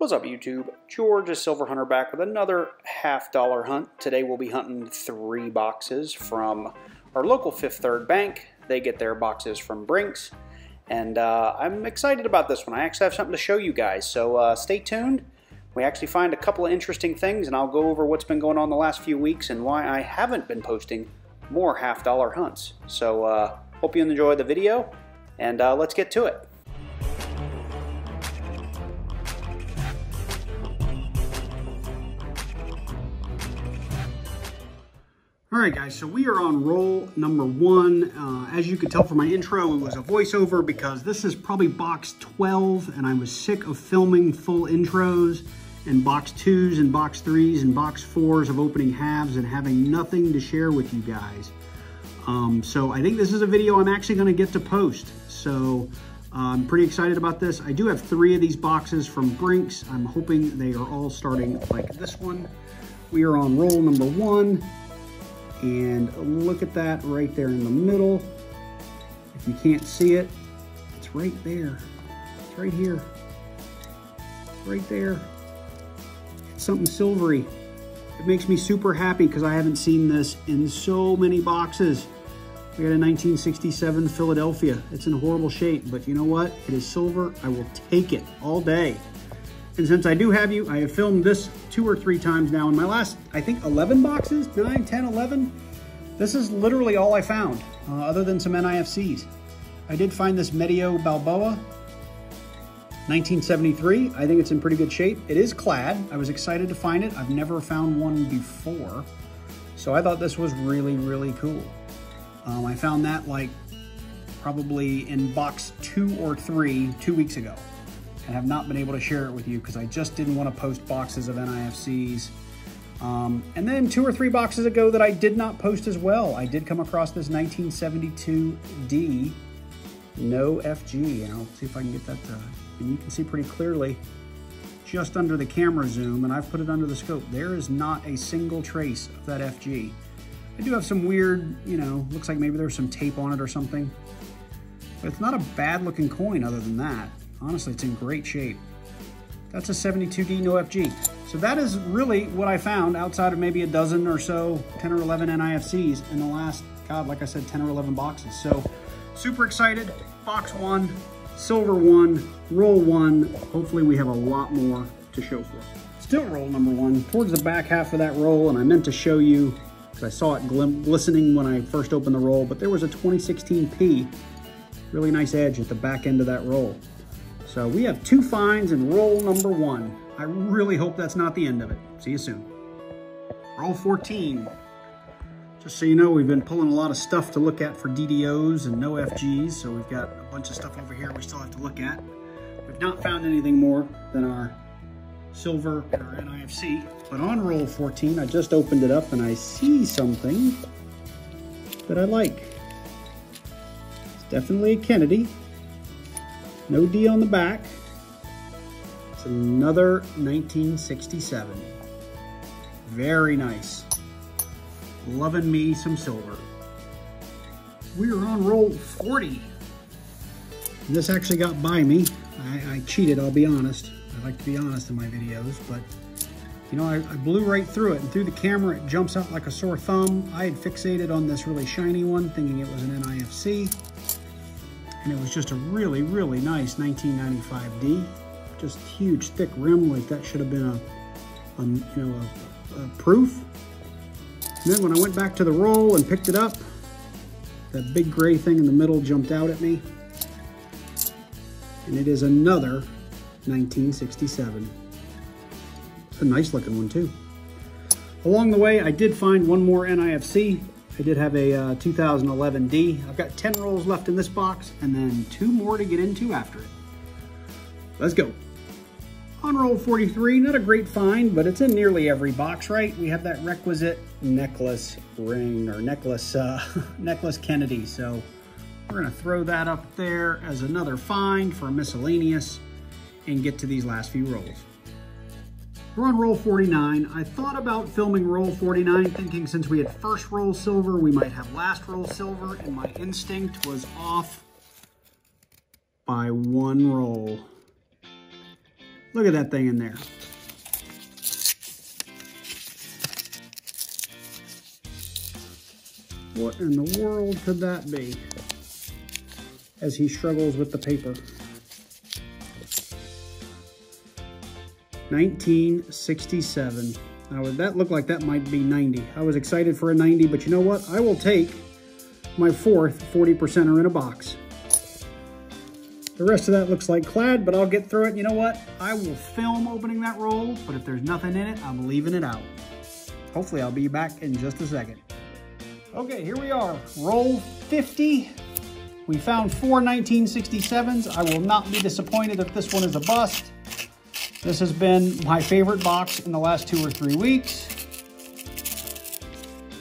What's up, YouTube? George, a Silver Hunter, back with another $50 hunt. Today we'll be hunting 3 boxes from our local Fifth Third Bank. They get their boxes from Brinks, and I'm excited about this one. I actually have something to show you guys, so stay tuned. We actually find a couple of interesting things, and I'll go over what's been going on the last few weeks and why I haven't been posting more $50 hunts. So hope you enjoy the video, and let's get to it. Alright guys, so we are on roll number 1. As you could tell from my intro, it was a voiceover because this is probably box 12, and I was sick of filming full intros and box 2s and box 3s and box 4s of opening halves and having nothing to share with you guys. So I think this is a video I'm actually going to get to post. So I'm pretty excited about this. I do have 3 of these boxes from Brinks. I'm hoping they are all starting like this one. We are on roll number 1. And look at that right there in the middle. If you can't see it, it's right there. It's right here. Right there. It's something silvery. It makes me super happy because I haven't seen this in so many boxes. We got a 1967 Philadelphia. It's in horrible shape, but you know what? It is silver. I will take it all day. And since I do have you, I have filmed this 2 or 3 times now in my last, I think, 11 boxes, 9, 10, 11. This is literally all I found, other than some NIFCs. I did find this Medio Balboa, 1973. I think it's in pretty good shape. It is clad. I was excited to find it. I've never found one before, so I thought this was really, really cool. I found that like probably in box 2 or 3 2 weeks ago. And have not been able to share it with you because I just didn't want to post boxes of NIFCs. And then 2 or 3 boxes ago that I did not post as well, I did come across this 1972D no FG. And I'll see if I can get that, and you can see pretty clearly just under the camera zoom, and I've put it under the scope. There is not a single trace of that FG. I do have some weird, you know, looks like maybe there's some tape on it or something. But it's not a bad looking coin other than that. Honestly, it's in great shape. That's a 72D no FG. So that is really what I found outside of maybe a dozen or so, 10 or 11 NIFCs in the last, God, like I said, 10 or 11 boxes. So super excited. Box 1, silver 1, roll 1. Hopefully we have a lot more to show for. Still roll number 1. Towards the back half of that roll, and I meant to show you, because I saw it glistening when I first opened the roll, but there was a 2016P. Really nice edge at the back end of that roll. So we have 2 finds in roll number 1. I really hope that's not the end of it. See you soon. Roll 14. Just so you know, we've been pulling a lot of stuff to look at for DDOs and no FGs. So we've got a bunch of stuff over here we still have to look at. We've not found anything more than our silver and our NIFC. But on roll 14, I just opened it up and I see something that I like. It's definitely a Kennedy. No D on the back. It's another 1967. Very nice. Loving me some silver. We are on roll 40. This actually got by me. I cheated, I'll be honest. I like to be honest in my videos, but you know, I blew right through it, and through the camera it jumps out like a sore thumb. I had fixated on this really shiny one, thinking it was an NIFC. And it was just a really, really nice 1995D. Just huge, thick rim, like that should have been a proof. And then when I went back to the roll and picked it up, that big gray thing in the middle jumped out at me. And it is another 1967. It's a nice looking one too. Along the way, I did find one more NIFC. I did have a 2011D. I've got 10 rolls left in this box and then 2 more to get into after it. Let's go. On roll 43, not a great find, but it's in nearly every box, right? We have that requisite necklace ring or necklace Kennedy. So we're gonna throw that up there as another find for a miscellaneous and get to these last few rolls. We're on roll 49. I thought about filming roll 49, thinking since we had first roll silver, we might have last roll silver, and my instinct was off by 1 roll. Look at that thing in there. What in the world could that be? As he struggles with the paper. 1967. Now, that looked like that might be 90. I was excited for a 90, but you know what? I will take my fourth 40%er in a box. The rest of that looks like clad, but I'll get through it. You know what? I will film opening that roll, but if there's nothing in it, I'm leaving it out. Hopefully I'll be back in just a second. Okay, here we are, roll 50. We found 4 1967s. I will not be disappointed if this one is a bust. This has been my favorite box in the last 2 or 3 weeks.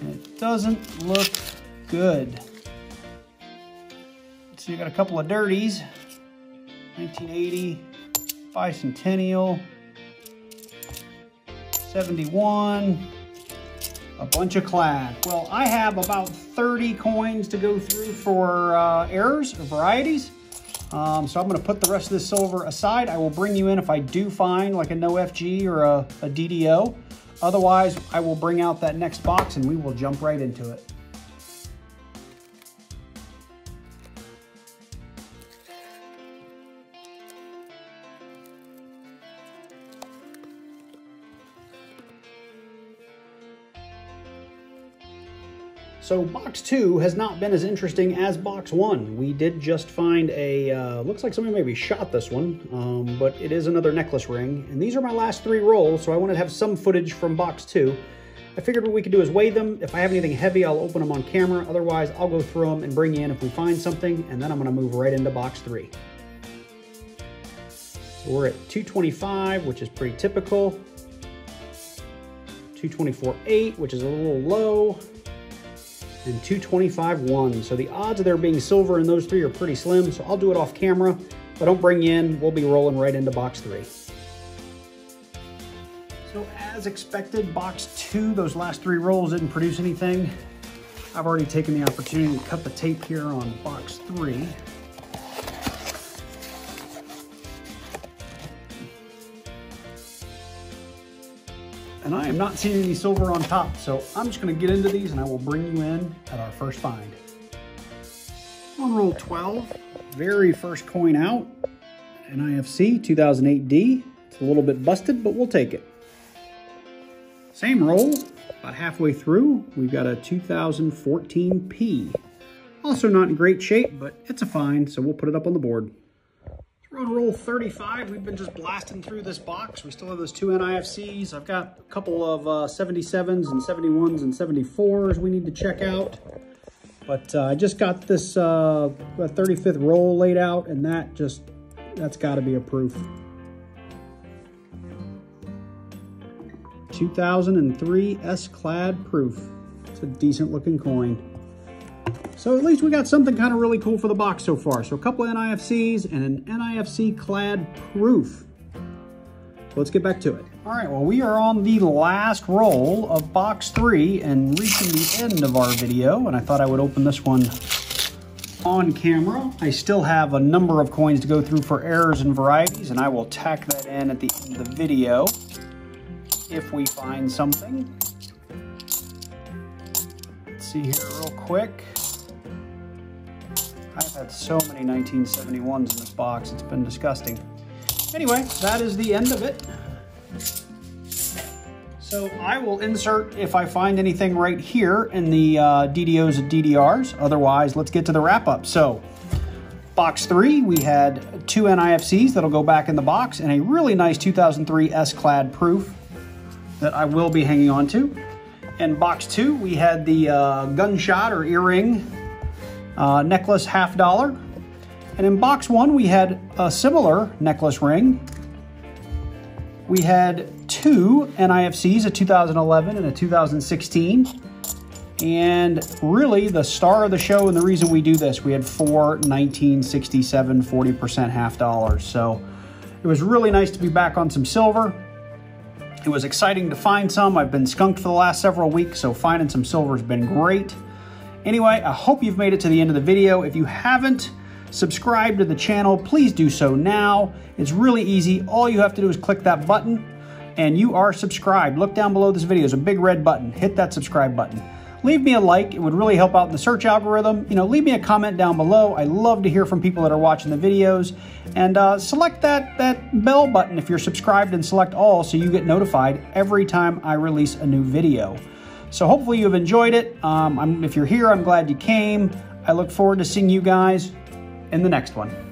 And it doesn't look good. So you got a couple of dirties. 1980, bicentennial, 71, a bunch of clad. Well, I have about 30 coins to go through for errors or varieties. So I'm gonna put the rest of this silver aside. I will bring you in if I do find like a no FG or a DDO. Otherwise, I will bring out that next box and we will jump right into it. So box 2 has not been as interesting as box 1. We did just find a, looks like somebody maybe shot this one, but it is another necklace ring. And these are my last 3 rolls, so I wanted to have some footage from box 2. I figured what we could do is weigh them. If I have anything heavy, I'll open them on camera. Otherwise, I'll go through them and bring you in if we find something, and then I'm gonna move right into box 3. So we're at 225, which is pretty typical. 224.8, which is a little low. And 225.1. So the odds of there being silver in those 3 are pretty slim, so I'll do it off camera. If I don't bring you in, we'll be rolling right into box 3. So as expected, box 2, those last 3 rolls didn't produce anything. I've already taken the opportunity to cut the tape here on box 3. And I am not seeing any silver on top, so I'm just gonna get into these and I will bring you in at our first find. On roll 12, very first coin out, NIFC 2008D. It's a little bit busted, but we'll take it. Same roll, about halfway through, we've got a 2014P. Also not in great shape, but it's a find, so we'll put it up on the board. We're on roll 35. We've been just blasting through this box. We still have those 2 NIFCs. I've got a couple of 77s and 71s and 74s we need to check out. But I just got this 35th roll laid out, and that's got to be a proof. 2003 S-Clad proof. It's a decent looking coin. So at least we got something kind of really cool for the box so far. So a couple of NIFCs and an NIFC clad proof. Let's get back to it. All right, well, we are on the last roll of box 3 and reaching the end of our video. And I thought I would open this one on camera. I still have a number of coins to go through for errors and varieties, and I will tack that in at the end of the video if we find something. Let's see here real quick. I've had so many 1971s in this box, it's been disgusting. Anyway, that is the end of it. So I will insert if I find anything right here in the DDOs and DDRs. Otherwise, let's get to the wrap up. So box 3, we had 2 NIFCs that'll go back in the box and a really nice 2003 S-Clad proof that I will be hanging on to. In box 2, we had the gunshot or earring necklace $50. And in box 1, we had a similar necklace ring. We had 2 NIFCs, a 2011 and a 2016. And really the star of the show and the reason we do this, we had 4 1967 40% $50. So it was really nice to be back on some silver. It was exciting to find some. I've been skunked for the last several weeks, so finding some silver has been great. Anyway, I hope you've made it to the end of the video. If you haven't, subscribe to the channel, please do so now. It's really easy. All you have to do is click that button and you are subscribed. Look down below this video, there's a big red button. Hit that subscribe button. Leave me a like, it would really help out in the search algorithm. Leave me a comment down below. I love to hear from people that are watching the videos. And select that bell button if you're subscribed, and select all so you get notified every time I release a new video. So hopefully you've enjoyed it. If you're here, I'm glad you came. I look forward to seeing you guys in the next one.